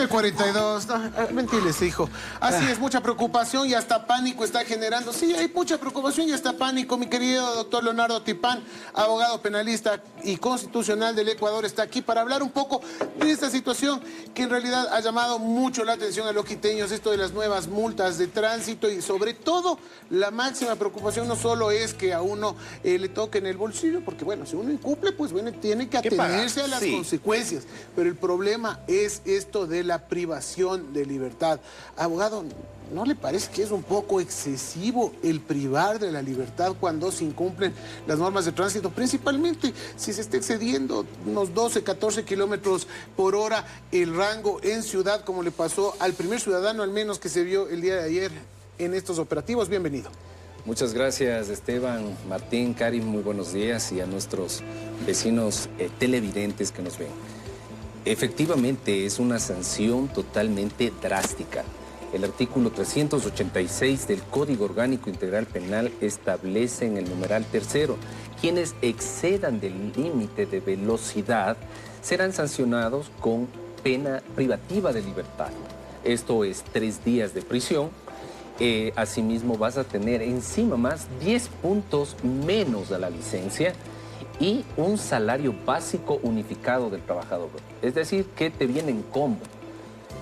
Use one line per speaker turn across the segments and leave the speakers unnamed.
9:42, no, mentiles, hijo. Así es, mucha preocupación y hasta pánico está generando. Sí, hay mucha preocupación y hasta pánico. Mi querido doctor Leonardo Tipán, abogado penalista y constitucional del Ecuador, está aquí para hablar un poco de esta situación que en realidad ha llamado mucho la atención a los quiteños, esto de las nuevas multas de tránsito y sobre todo la máxima preocupación no solo es que a uno le toque en el bolsillo, porque bueno, si uno incumple, pues bueno, tiene que atenerse a las consecuencias, pero el problema es esto de la privación de libertad. Abogado, ¿no le parece que es un poco excesivo el privar de la libertad cuando se incumplen las normas de tránsito? Principalmente si se está excediendo unos 12, 14 kilómetros por hora el rango en ciudad, como le pasó al primer ciudadano al menos que se vio el día de ayer en estos operativos. Bienvenido.
Muchas gracias, Esteban, Martín, Karim, muy buenos días, y a nuestros vecinos televidentes que nos ven. Efectivamente, es una sanción totalmente drástica. El artículo 386 del Código Orgánico Integral Penal establece en el numeral tercero: quienes excedan del límite de velocidad serán sancionados con pena privativa de libertad. Esto es 3 días de prisión. Asimismo, vas a tener encima más 10 puntos menos de la licencia y un salario básico unificado del trabajador. Es decir, que te viene en combo.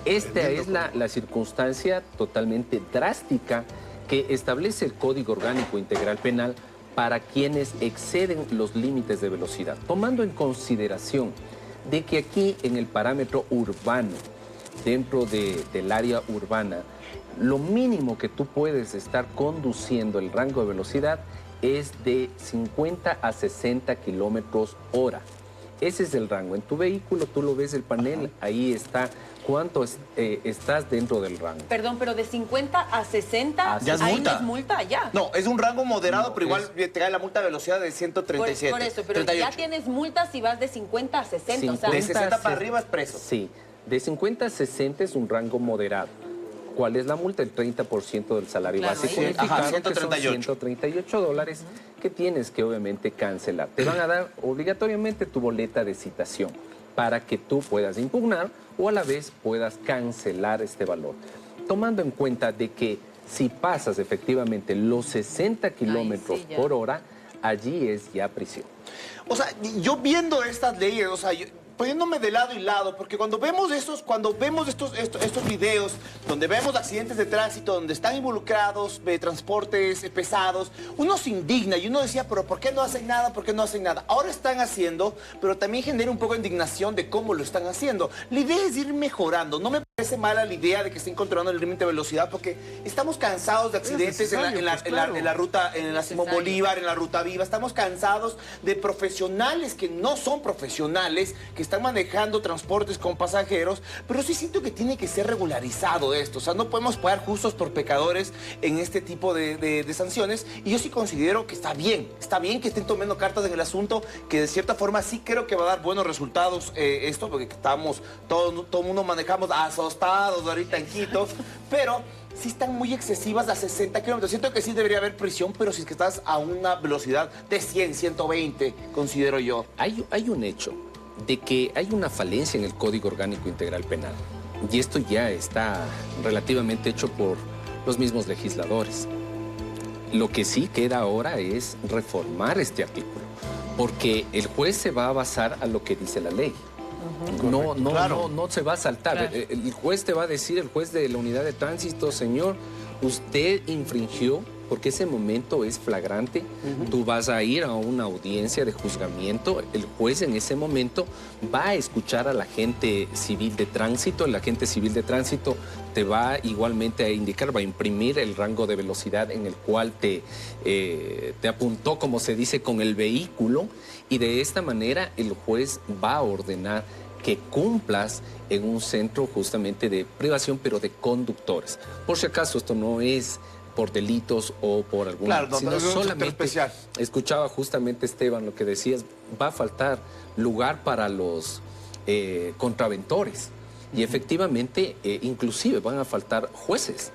Esta es la circunstancia totalmente drástica que establece el Código Orgánico Integral Penal para quienes exceden los límites de velocidad, tomando en consideración de que aquí en el parámetro urbano, dentro del área urbana, lo mínimo que tú puedes estar conduciendo el rango de velocidad es de 50 a 60 kilómetros hora. Ese es el rango. En tu vehículo tú lo ves el panel, ahí está cuánto estás dentro del rango.
Perdón, pero de 50 a 60,
ya es
ahí
multa.
no es multa, ya.
No, es un rango moderado,
No,
pero igual te cae la multa de velocidad de 137.
Por eso, pero
38.
ya tienes multas si vas de 50 a 60. O sea,
de 60 para arriba es preso.
Sí, de 50 a 60 es un rango moderado. ¿Cuál es la multa? El 30% del salario básico unificado, que son 138 dólares que tienes que obviamente cancelar. Te van a dar obligatoriamente tu boleta de citación para que tú puedas impugnar o a la vez puedas cancelar este valor. Tomando en cuenta de que si pasas efectivamente los 60 kilómetros por hora, allí es ya prisión.
O sea, yo viendo estas leyes, o sea, poniéndome de lado y lado, porque cuando vemos estos videos, donde vemos accidentes de tránsito, donde están involucrados transportes pesados, uno se indigna y uno decía, pero ¿por qué no hacen nada? ¿Por qué no hacen nada? Ahora están haciendo, pero también genera un poco de indignación de cómo lo están haciendo. La idea es ir mejorando. No me parece mala la idea de que estén controlando el límite de velocidad, porque estamos cansados de accidentes en la ruta, en la Simón Bolívar, en la Ruta Viva. Estamos cansados de profesionales que no son profesionales, que están manejando transportes con pasajeros, pero sí siento que tiene que ser regularizado esto. O sea, no podemos pagar justos por pecadores en este tipo de sanciones, y yo sí considero que está bien que estén tomando cartas en el asunto, que de cierta forma sí creo que va a dar buenos resultados esto, porque estamos, todo el mundo manejamos asustados ahorita en Quito, pero sí están muy excesivas a 60 kilómetros. Siento que sí debería haber prisión, pero si es que estás a una velocidad de 100, 120, considero yo.
Hay un hecho de que hay una falencia en el Código Orgánico Integral Penal, y esto ya está relativamente hecho por los mismos legisladores. Lo que sí queda ahora es reformar este artículo, porque el juez se va a basar a lo que dice la ley. No se va a saltar. El juez te va a decir, el juez de la unidad de tránsito, señor, usted infringió, porque ese momento es flagrante. Tú vas a ir a una audiencia de juzgamiento, el juez en ese momento va a escuchar al agente civil de tránsito, el agente civil de tránsito te va igualmente a indicar, va a imprimir el rango de velocidad en el cual te apuntó, como se dice, con el vehículo, y de esta manera el juez va a ordenar que cumplas en un centro justamente de privación, pero de conductores. Por si acaso, esto no es por delitos o por algún...
Claro,
sino solamente
especial.
Escuchaba justamente, Esteban, lo que decías, va a faltar lugar para los contraventores. Y efectivamente, inclusive van a faltar jueces,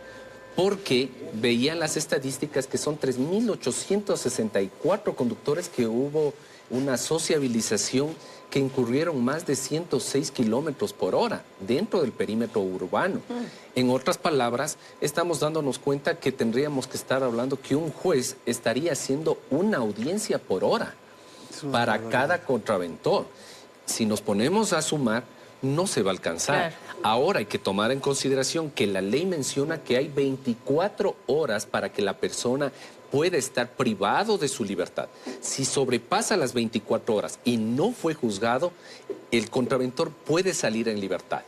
porque veían las estadísticas que son 3.864 conductores que hubo una sociabilización que incurrieron más de 106 kilómetros por hora dentro del perímetro urbano. En otras palabras, estamos dándonos cuenta que tendríamos que estar hablando que un juez estaría haciendo una audiencia por hora para cada contraventor. Si nos ponemos a sumar, no se va a alcanzar.
Claro.
Ahora hay que tomar en consideración que la ley menciona que hay 24 horas para que la persona pueda estar privado de su libertad. Si sobrepasa las 24 horas y no fue juzgado, el contraventor puede salir en libertad.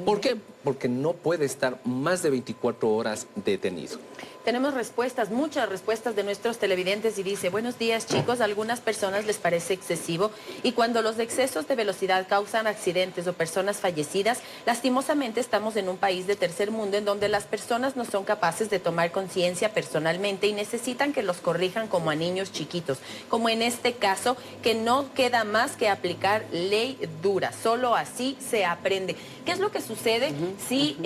¿Por qué? Porque no puede estar más de 24 horas detenido.
Tenemos respuestas, muchas respuestas de nuestros televidentes y dice: buenos días, chicos, a algunas personas les parece excesivo y cuando los excesos de velocidad causan accidentes o personas fallecidas, lastimosamente estamos en un país de tercer mundo en donde las personas no son capaces de tomar conciencia personalmente y necesitan que los corrijan como a niños chiquitos, como en este caso, que no queda más que aplicar ley dura, solo así se aprende. ¿Qué es lo que sucede si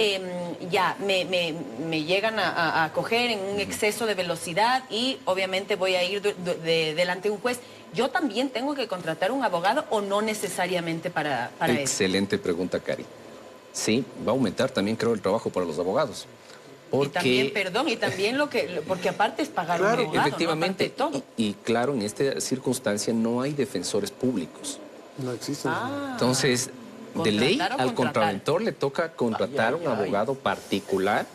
ya me llegan a coger en un exceso de velocidad y obviamente voy a ir delante de un juez? ¿Yo también tengo que contratar un abogado o no necesariamente para eso?
Excelente pregunta, Cari. Sí, va a aumentar también, creo, el trabajo para los abogados. Porque,
y también, perdón, y también porque aparte es pagar un abogado,
efectivamente,
¿no? Todo.
y claro, en esta circunstancia no hay defensores públicos.
No existen.
Entonces, de ley al contraventor le toca contratar un abogado
ay.
particular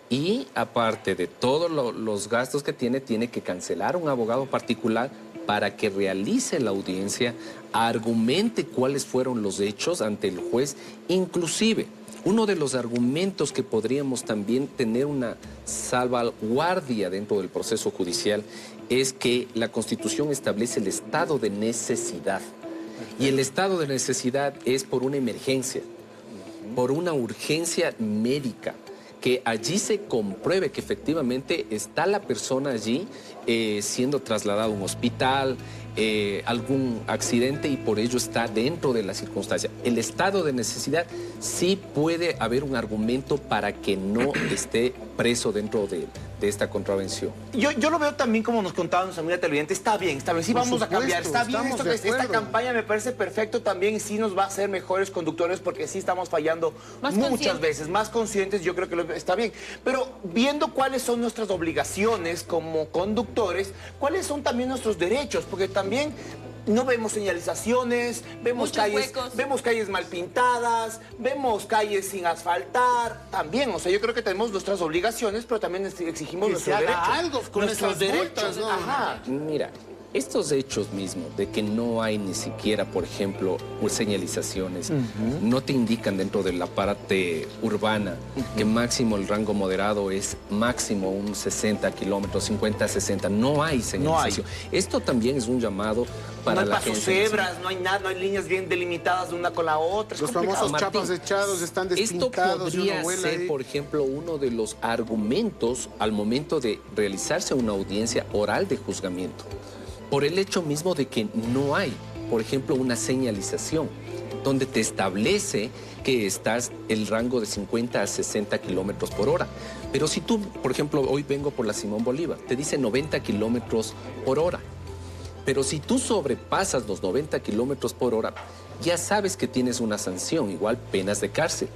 y aparte de todos los gastos que tiene que cancelar un abogado particular para que realice la audiencia, argumente cuáles fueron los hechos ante el juez. Inclusive, uno de los argumentos que podríamos también tener una salvaguardia dentro del proceso judicial es que la Constitución establece el estado de necesidad. Y el estado de necesidad es por una emergencia, por una urgencia médica, que allí se compruebe que efectivamente está la persona allí siendo trasladada a un hospital, algún accidente y por ello está dentro de la circunstancia. El estado de necesidad sí puede haber un argumento para que no esté preso dentro de esta contravención.
Yo lo veo también como nos contaba nuestra amiga televidente, está bien, sí vamos a cambiar, está bien esto, esta campaña me parece perfecto también y sí nos va a hacer mejores conductores porque sí estamos fallando muchas veces, más conscientes, yo creo que está bien, pero viendo cuáles son nuestras obligaciones como conductores, cuáles son también nuestros derechos, porque también no vemos señalizaciones, vemos calles mal pintadas, vemos calles sin asfaltar, también, o sea, yo creo que tenemos nuestras obligaciones, pero también exigimos nuestros derechos.
Algo con nuestros derechos, ¿no?
Ajá.
Mira, estos hechos mismos de que no hay ni siquiera, por ejemplo, señalizaciones, no te indican dentro de la parte urbana que máximo el rango moderado es máximo un 60 kilómetros, 50, 60. No hay señalización. Esto también es un llamado para la gente. No hay pasos cebras,
no hay nada, no hay líneas bien delimitadas de una con la otra.
Los famosos chapas echados están despintados.
Esto podría ser, por ejemplo, uno de los argumentos al momento de realizarse una audiencia oral de juzgamiento. Por el hecho mismo de que no hay, por ejemplo, una señalización donde te establece que estás el rango de 50 a 60 kilómetros por hora. Pero si tú, por ejemplo, hoy vengo por la Simón Bolívar, te dice 90 kilómetros por hora. Pero si tú sobrepasas los 90 kilómetros por hora, ya sabes que tienes una sanción, igual penas de cárcel.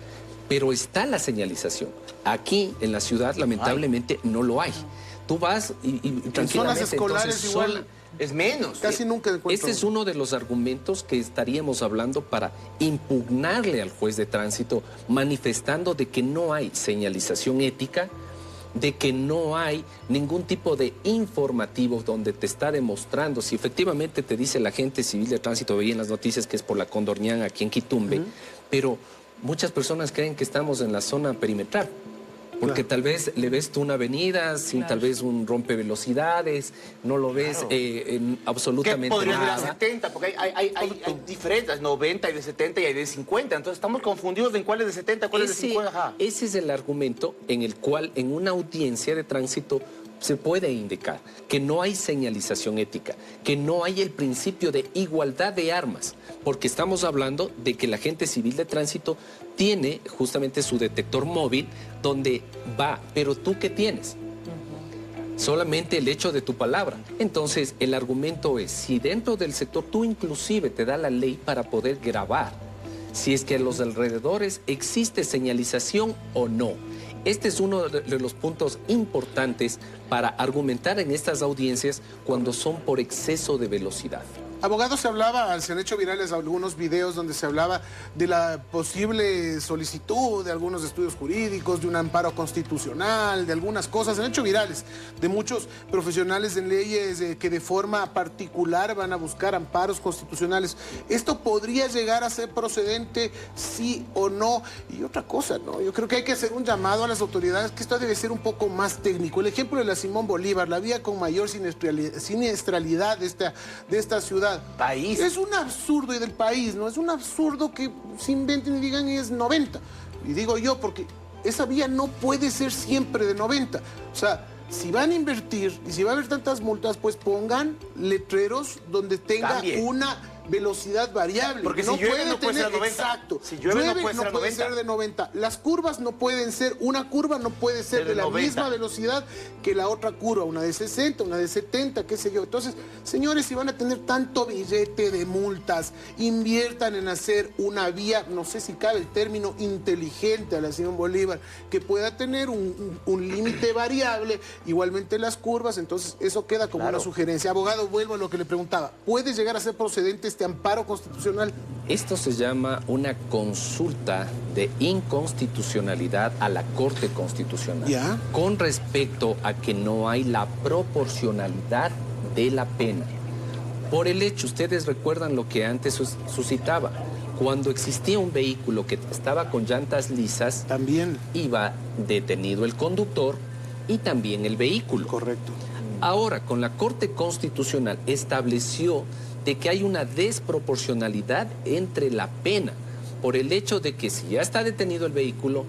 Pero está la señalización. Aquí, en la ciudad, lamentablemente, no lo hay. Tú vas y tranquilamente...
En zonas escolares igual...
Es menos.
Casi nunca encuentro.
Este es uno de los argumentos que estaríamos hablando para impugnarle al juez de tránsito, manifestando de que no hay señalización ética, de que no hay ningún tipo de informativo donde te está demostrando si efectivamente te dice la agente civil de tránsito, veía en las noticias que es por la Condorñán aquí en Quitumbe, pero muchas personas creen que estamos en la zona perimetral. Porque tal vez le ves tú una avenida sin tal vez un rompevelocidades, no lo ves en absolutamente nada.
¿Qué podría ser de 70? Porque hay diferentes, 90, hay de 70 y hay de 50. Entonces estamos confundidos en cuál es de 70, cuál es de 50. Ajá.
Ese es el argumento en el cual en una audiencia de tránsito se puede indicar que no hay señalización ética, que no hay el principio de igualdad de armas, porque estamos hablando de que la agente civil de tránsito tiene justamente su detector móvil donde va, pero ¿tú qué tienes? solamente el hecho de tu palabra. Entonces, el argumento es, si dentro del sector tú inclusive te da la ley para poder grabar, si es que a los alrededores existe señalización o no. Este es uno de los puntos importantes para argumentar en estas audiencias cuando son por exceso de velocidad.
Abogado, se han hecho virales algunos videos donde se hablaba de la posible solicitud de algunos estudios jurídicos, de un amparo constitucional, de algunas cosas. Se han hecho virales de muchos profesionales en leyes que de forma particular van a buscar amparos constitucionales. ¿Esto podría llegar a ser procedente, sí o no? Y otra cosa, ¿no? Yo creo que hay que hacer un llamado a las autoridades que esto debe ser un poco más técnico. El ejemplo de la Simón Bolívar, la vía con mayor siniestralidad de esta ciudad.
País.
Es un absurdo, y del país, ¿no? Es un absurdo que se inventen y digan es 90. Y digo yo, porque esa vía no puede ser siempre de 90. O sea, si van a invertir y si va a haber tantas multas, pues pongan letreros donde tenga una velocidad variable.
Porque si llueve no puede ser 90.
Exacto.
Si llueve no puede
ser de 90. Las curvas no pueden ser, una curva no puede ser de la
90.
misma velocidad que la otra curva, una de 60, una de 70, qué sé yo. Entonces, señores, si van a tener tanto billete de multas, inviertan en hacer una vía, no sé si cabe el término inteligente a la Simón Bolívar, que pueda tener un límite variable, igualmente las curvas. Entonces, eso queda como una sugerencia. Abogado, vuelvo a lo que le preguntaba. ¿Puede llegar a ser procedente este amparo constitucional?
Esto se llama una consulta de inconstitucionalidad a la Corte Constitucional.
¿Ya?
Con respecto a que no hay la proporcionalidad de la pena. Por el hecho, ustedes recuerdan lo que antes suscitaba. Cuando existía un vehículo que estaba con llantas lisas,
También.
iba detenido el conductor y también el vehículo.
Correcto.
Ahora, con la Corte Constitucional estableció de que hay una desproporcionalidad entre la pena por el hecho de que si ya está detenido el vehículo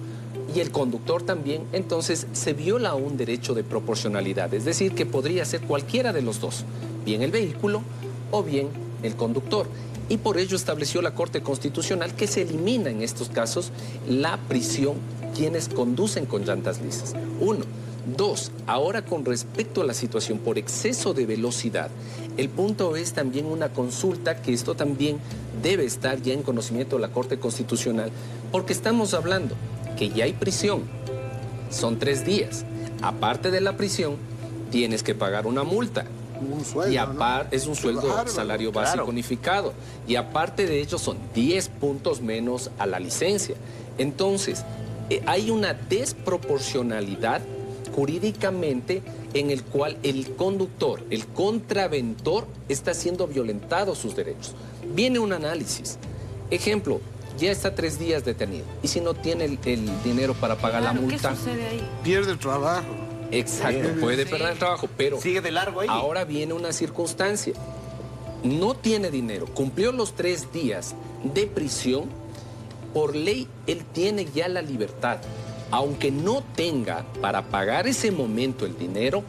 y el conductor también, entonces se viola un derecho de proporcionalidad, es decir, que podría ser cualquiera de los dos, bien el vehículo o bien el conductor. Y por ello estableció la Corte Constitucional que se elimina en estos casos la prisión quienes conducen con llantas lisas. 1. 2. Ahora con respecto a la situación por exceso de velocidad, el punto es también una consulta, que esto también debe estar ya en conocimiento de la Corte Constitucional, porque estamos hablando que ya hay prisión, son 3 días. Aparte de la prisión, tienes que pagar una multa.
Un sueldo,
Y
¿no?
aparte es un sueldo,
Bárbaro.
salario básico unificado. Y aparte de ello son 10 puntos menos a la licencia. Entonces, hay una desproporcionalidad jurídicamente en el cual el conductor, el contraventor, está siendo violentado sus derechos. Viene un análisis. Ejemplo, ya está 3 días detenido. ¿Y si no tiene el dinero para pagar la multa?
¿Qué sucede ahí?
Pierde el trabajo.
Exacto, puede perder el trabajo, pero
Sigue de largo ahí.
ahora viene una circunstancia. No tiene dinero, cumplió los 3 días de prisión, por ley él tiene ya la libertad. Aunque no tenga para pagar ese momento el dinero,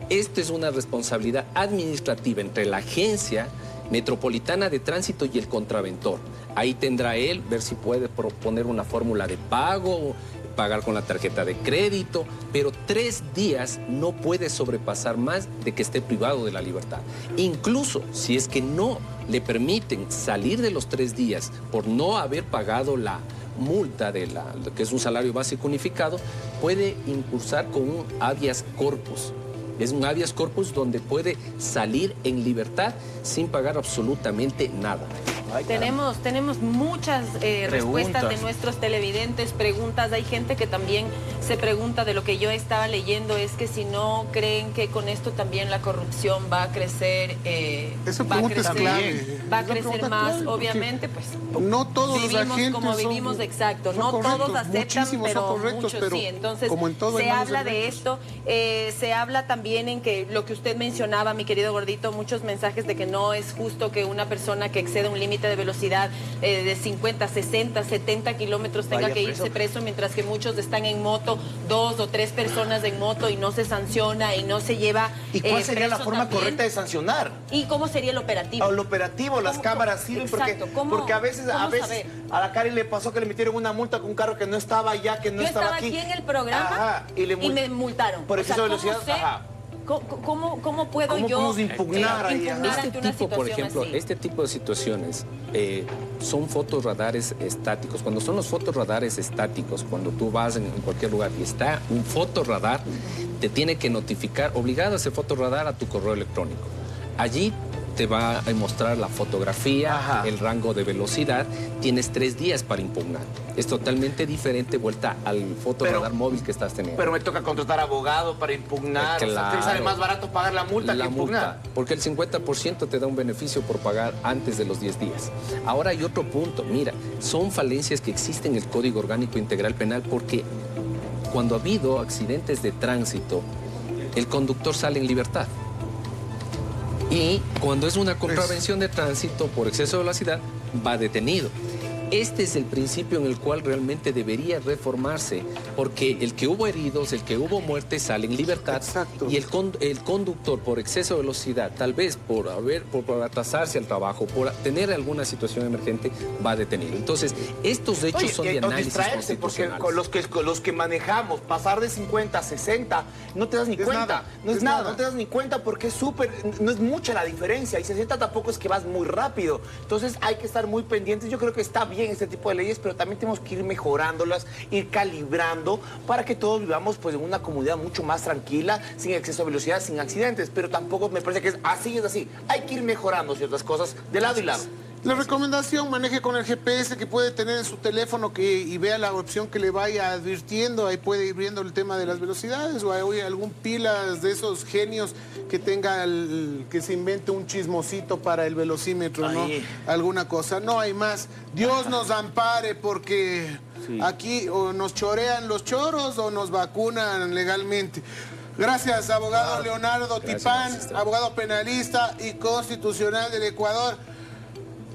esto es una responsabilidad administrativa entre la Agencia Metropolitana de Tránsito y el contraventor. Ahí tendrá él ver si puede proponer una fórmula de pago, pagar con la tarjeta de crédito, pero 3 días no puede sobrepasar más de que esté privado de la libertad. Incluso si es que no le permiten salir de los 3 días por no haber pagado la multa que es un salario básico unificado, puede incursar con un habeas corpus. Es un habeas corpus donde puede salir en libertad sin pagar absolutamente nada.
Ay,
Tenemos muchas respuestas de nuestros televidentes, preguntas. Hay gente que también se pregunta de lo que yo estaba leyendo, es que si no creen que con esto también la corrupción va a crecer,
Esa
va a
pregunta es
crecer,
clave.
va a
Esa
crecer
pregunta
más,
clave, porque
obviamente, pues
no todos los
vivimos
agentes
como
son-
vivimos, exacto,
son
no
correctos,
todos aceptan,
muchísimos son
pero
correctos,
muchos
pero
sí. Entonces
como en todo hay
se
malos
habla de
elementos.
esto, se habla también en que lo que usted mencionaba, mi querido Gordito, muchos mensajes de que no es justo que una persona que excede un límite de velocidad de 50, 60, 70 kilómetros tenga
Vaya
que irse preso, mientras que muchos están en moto, 2 o 3 personas en moto, y no se sanciona y no se lleva
¿Y cuál sería la
preso
forma
también?
correcta de sancionar?
¿Y cómo sería el operativo?
Al operativo, las
¿Cómo-
cámaras sirven
exacto, ¿cómo-
porque a veces
cómo saber?
a la Cari le pasó que le metieron una multa con un carro que no estaba allá, que no
Yo
estaba
estaba aquí en el programa
Ajá, y
me multaron.
por
O sea,
exceso de
¿cómo
velocidad.
sé?
Ajá.
¿Cómo puedo
¿Cómo
yo
podemos impugnar ahí?
impugnar ante una
Por
situación
ejemplo,
así?
este tipo de situaciones son fotorradares estáticos. Cuando son los fotorradares estáticos, cuando tú vas en cualquier lugar y está un fotorradar, te tiene que notificar, obligado a hacer fotorradar a tu correo electrónico. Allí te va a mostrar la fotografía,
Ajá.
el rango de velocidad. Tienes 3 días para impugnar. Es totalmente diferente vuelta al fotorradar móvil que estás teniendo.
Pero me toca contratar abogado para impugnar. O sea,
Claro.
¿te sale más barato pagar la multa que impugnar?
Porque el 50% te da un beneficio por pagar antes de los 10 días. Ahora hay otro punto. Mira, son falencias que existen en el Código Orgánico Integral Penal porque cuando ha habido accidentes de tránsito, el conductor sale en libertad. Y cuando es una contravención de tránsito por exceso de velocidad, va detenido. Este es el principio en el cual realmente debería reformarse, porque el que hubo heridos, el que hubo muertes sale en libertad.
Exacto.
Y el conductor por exceso de velocidad, tal vez por atrasarse al trabajo, por tener alguna situación emergente, va detenido. Entonces, estos hechos son de
o
análisis
distraerse, porque
constitucionales.
con los que manejamos, pasar de 50 a 60, no te das ni cuenta.
nada,
No es
es
nada,
nada.
no te das ni cuenta porque es súper, no es mucha la diferencia. Y 60 tampoco es que vas muy rápido. Entonces hay que estar muy pendientes. Yo creo que está bien este tipo de leyes, pero también tenemos que ir mejorándolas, ir calibrando para que todos vivamos pues en una comunidad mucho más tranquila, sin exceso de velocidad, sin accidentes. Pero tampoco me parece que es así. Hay que ir mejorando ciertas cosas de lado y lado.
La recomendación, maneje con el GPS que puede tener en su teléfono y vea la opción que le vaya advirtiendo. Ahí puede ir viendo el tema de las velocidades o hay algún pilas de esos genios que tenga, que se invente un chismosito para el velocímetro, ¿no?
Ahí.
Alguna cosa. No hay más. Dios nos ampare porque aquí o nos chorean los choros o nos vacunan legalmente. Gracias, abogado Leonardo Tipán,
maestro.
abogado penalista y constitucional del Ecuador.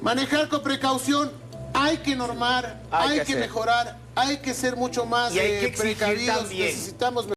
Manejar con precaución, hay que normar, hay que
hacer.
mejorar, hay que ser mucho más
Y hay que exigir
precavidos.
también.
Necesitamos